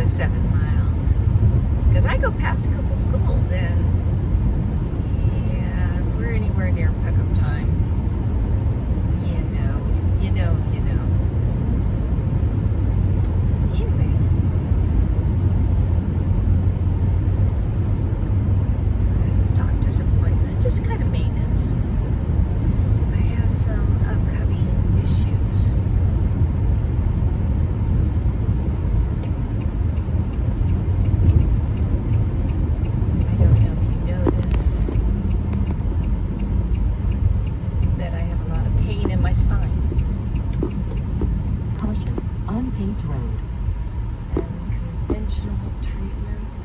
7 miles. Because I go past a couple schools, and yeah, if we're anywhere near pickup time, you know. Anyway, doctor's appointment, just kind of maintenance. I have some upcoming issues. I don't know if you know this, but I have a lot of pain in my spine. Caution, unpaved road. And conventional treatments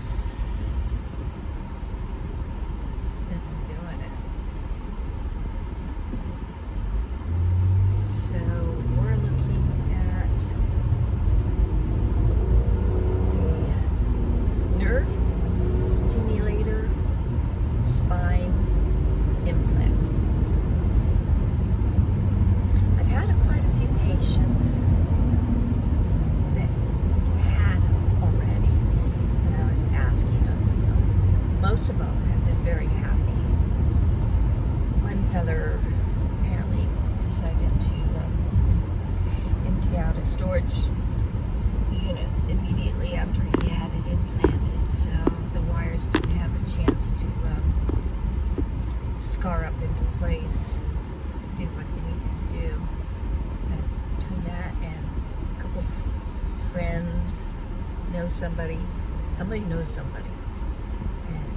isn't doing it. So we're looking at a nerve stimulator spine implant. I've had quite a few patients that had them already, and I was asking them. Most of them have been very happy. One feller apparently decided to empty out a storage unit immediately after he had it implanted, so the wires didn't have a chance to scar up into place to do what they needed to do. But between that and a couple of friends know somebody knows somebody, and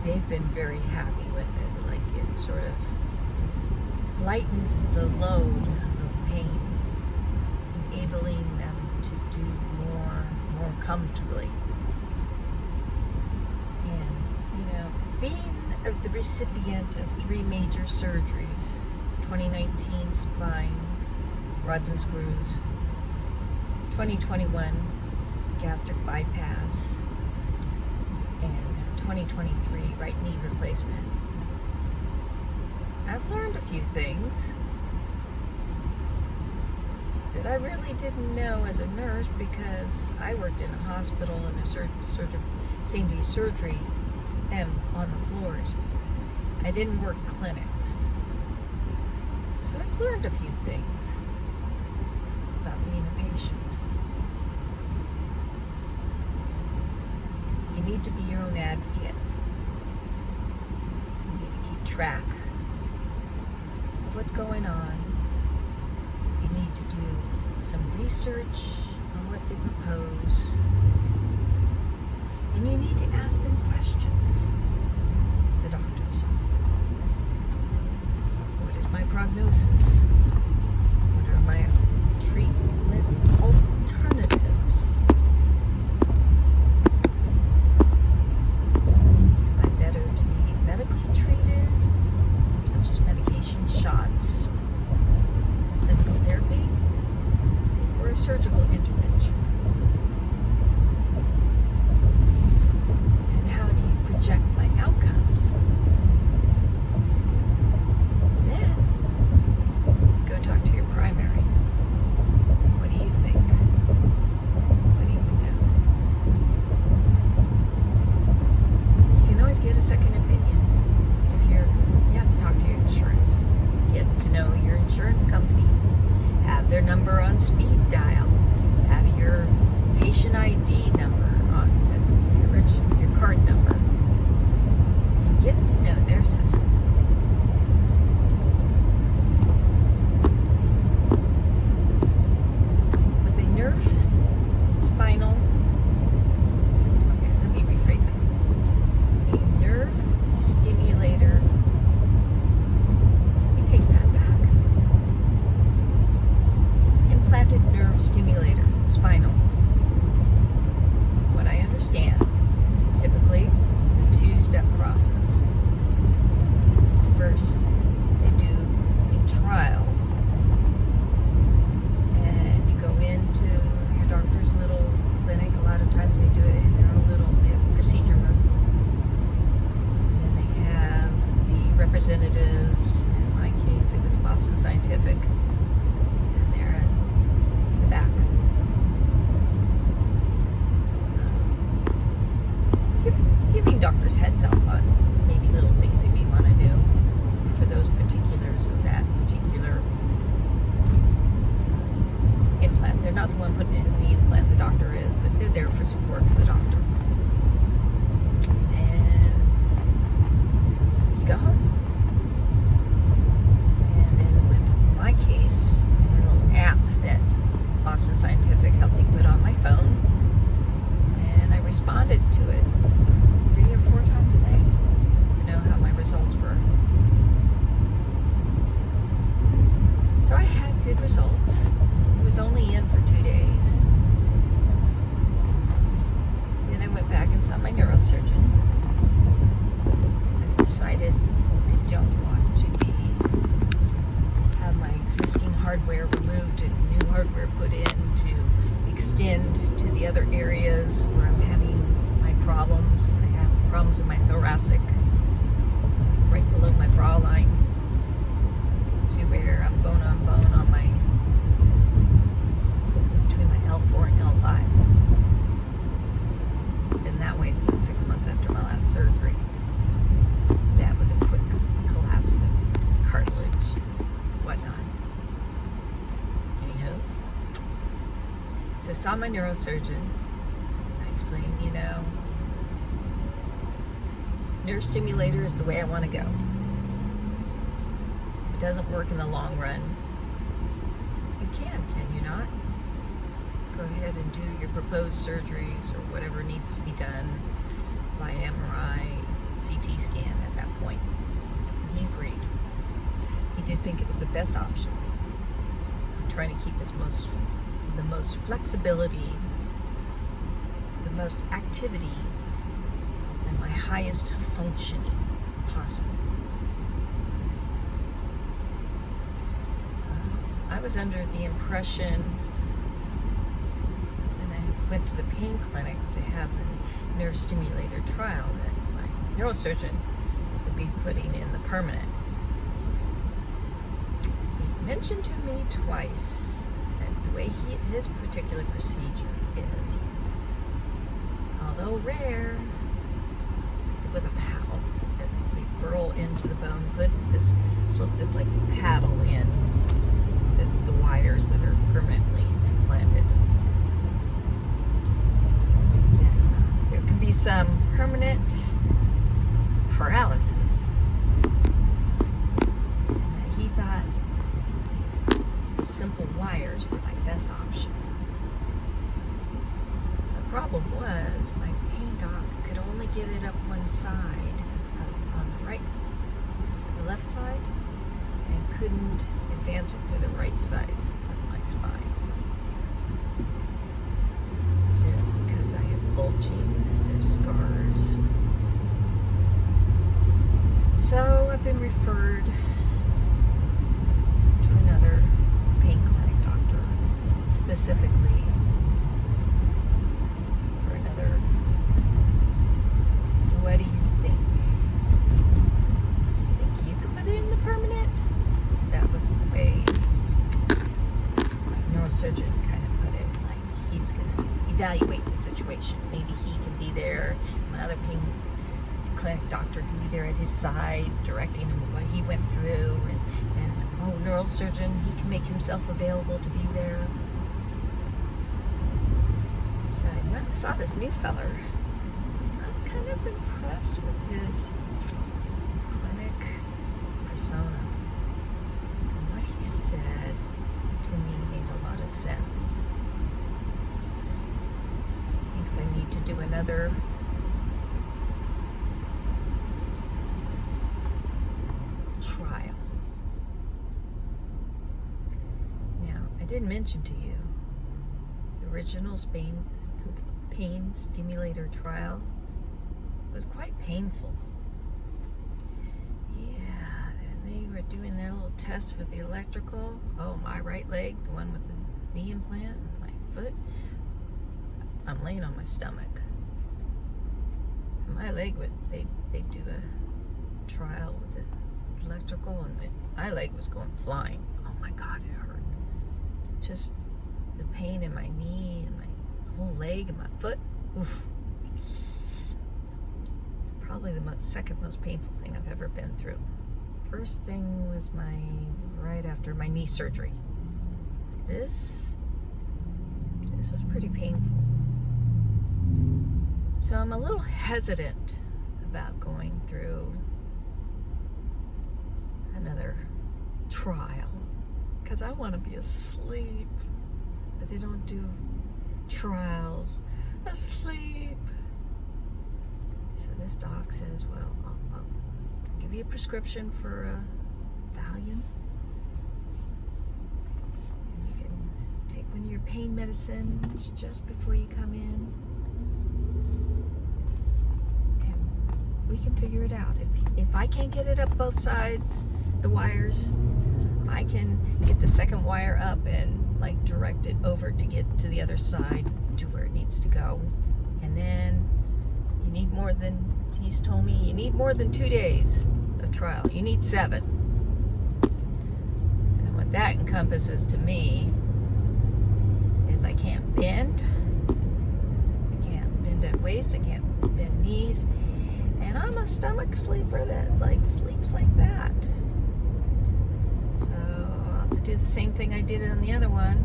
they've been very happy with it. Like, it sort of lightened the load of pain, enabling them to do more comfortably. And being the recipient of 3 major surgeries: 2019 spine, rods and screws; 2021 gastric bypass; and 2023 right knee replacement. I've learned a few things that I really didn't know as a nurse, because I worked in a hospital and a same-day surgery and on the floors. I didn't work clinics. So I've learned a few things about being a patient. You need to be your own advocate. You need to keep track of what's going on. You need to do some research on what they propose. And you need to ask them questions, the doctors. What is my prognosis? What are my treatment alternatives? Am I better to be medically treated, such as medication, shots, physical therapy, or a surgical intervention? And how do you project my support for the doctor. And you go home. And then with my case, a little app that Boston Scientific helped me put on my phone, and I responded to it 3 or 4 times a day to know how my results were. So I had good results. I was only in for 2 days. Then I went back and saw my neurosurgeon. I decided I don't want to have my existing hardware removed and new hardware put in to extend to the other areas where I'm having my problems. I have problems in my thoracic, right below my bra line, to where I'm bone on my between my L4 and L5. Been that way since 6 months after my last surgery. That was a quick collapse of cartilage, whatnot. Anywho, so saw my neurosurgeon. I explained, nerve stimulator is the way I want to go. If it doesn't work in the long run, you can you not? Go ahead and do your proposed surgeries or whatever needs to be done by MRI, CT scan at that point. And he agreed. He did think it was the best option. I'm trying to keep the most flexibility, the most activity, and my highest functioning possible. I was under the impression, and I went to the pain clinic to have the nerve stimulator trial, that my neurosurgeon would be putting in the permanent. He mentioned to me twice that the way his particular procedure is, although rare, it's with a paddle that they burrow into the bone, slip this like paddle in. That's the wires that are permanently implanted. And, there can be some permanent paralysis. And he thought the simple wires were my best option. The problem was my pain doc could only get it up one side, on the left side, and couldn't advance it to the right side of my spine. Is it because I have bulging? Is there scars? So I've been referred to another pain clinic doctor, specifically for another. What do you think? Do you think you could put it in the permanent? That was the way my neurosurgeon kind of put it. Like, he's going to evaluate the situation. Maybe he can be there. My other pain clinic doctor can be there at his side, directing him what he went through. And neurosurgeon, he can make himself available to be there. So I went and saw this new feller. I was kind of impressed with his clinic persona. What he said to me made a lot of sense. He thinks I need to do another trial. Now, I did mention to you the original pain stimulator trial was quite painful. Yeah, they were doing their little test with the electrical. Oh, my right leg, the one with the knee implant, my foot. I'm laying on my stomach. My leg they do a trial with the electrical, and my leg was going flying. Oh my God, it hurt. Just the pain in my knee and my whole leg and my foot. Oof. Probably the second most painful thing I've ever been through. First thing was right after my knee surgery. This was pretty painful. So I'm a little hesitant about going through another trial because I want to be asleep, but they don't do trials asleep. So this doc says, well, I'll give you a prescription for Valium. And you can take one of your pain medicines just before you come in. And we can figure it out. If I can't get it up both sides, the wires, I can get the second wire up and like direct it over to get to the other side to where it needs to go. And then you need more than, he's told me, you need more than 2 days of trial. You need 7. And what that encompasses to me is I can't bend. I can't bend at waist. I can't bend knees. And I'm a stomach sleeper that like sleeps like that. So I'll have to do the same thing I did on the other one.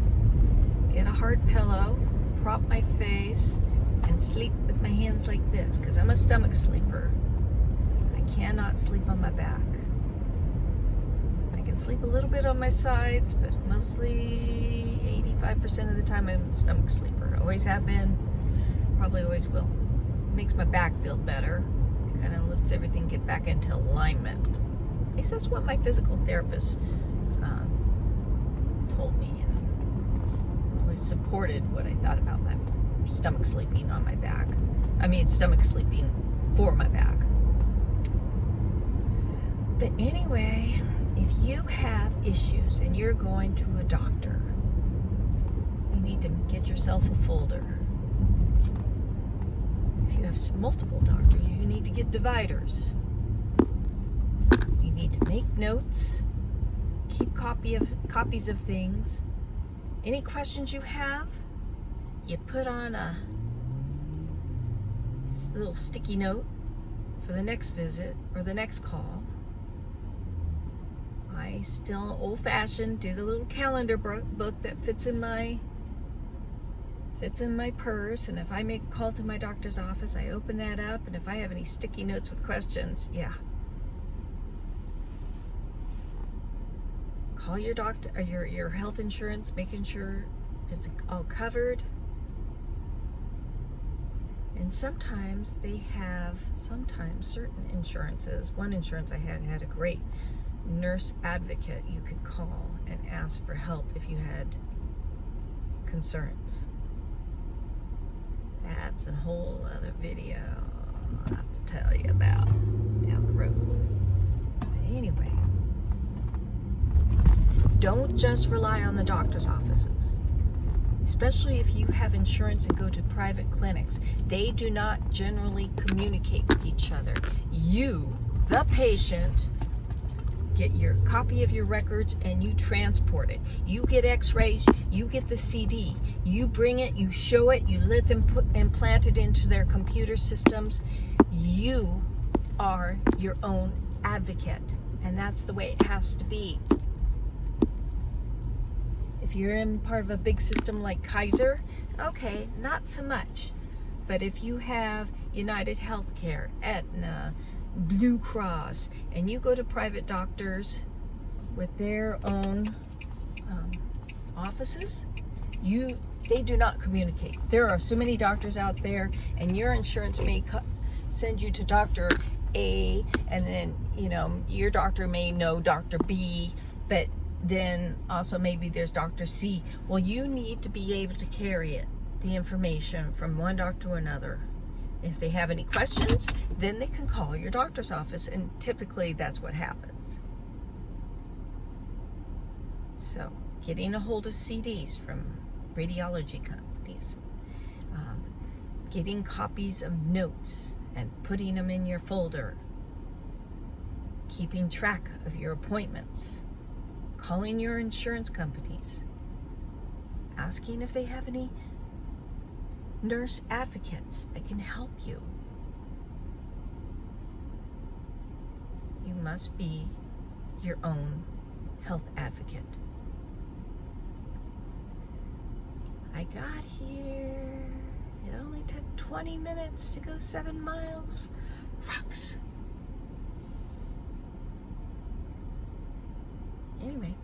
Get a hard pillow, prop my face, and sleep with my hands like this, because I'm a stomach sleeper. I cannot sleep on my back. I can sleep a little bit on my sides, but mostly 85% of the time I'm a stomach sleeper. Always have been, probably always will. It makes my back feel better. Kind of lets everything get back into alignment. At least that's what my physical therapist told me, and always supported what I thought about my stomach sleeping on my back. I mean, stomach sleeping for my back. But anyway, if you have issues and you're going to a doctor, you need to get yourself a folder. If you have multiple doctors, you need to get dividers. You need to make notes, keep copies of things. Any questions you have, you put on a little sticky note for the next visit or the next call. I still old-fashioned do the little calendar book that fits in my purse, and if I make a call to my doctor's office, I open that up, and if I have any sticky notes with questions, yeah. Call your doctor or your health insurance, making sure it's all covered. And sometimes certain insurances, one insurance I had a great nurse advocate you could call and ask for help if you had concerns. That's a whole other video I'll have to tell you about down the road. But anyway, don't just rely on the doctor's offices. Especially if you have insurance and go to private clinics. They do not generally communicate with each other. You, the patient, get your copy of your records and you transport it. You get x-rays, you get the CD. You bring it, you show it, you let them implant it into their computer systems. You are your own advocate, and that's the way it has to be. If you're in part of a big system like Kaiser, okay, not so much. But if you have United Healthcare, Aetna, Blue Cross, and you go to private doctors with their own offices, they do not communicate. There are so many doctors out there, and your insurance may send you to Dr. A, and then your doctor may know Dr. B, but then also maybe there's Dr. C. Well, you need to be able to carry the information from one doctor to another. If they have any questions, then they can call your doctor's office, and typically that's what happens. So, getting a hold of CDs from radiology companies, getting copies of notes and putting them in your folder, keeping track of your appointments, calling your insurance companies, asking if they have any nurse advocates that can help you. You must be your own health advocate. I got here, it only took 20 minutes to go 7 miles. Rocks. Anyway.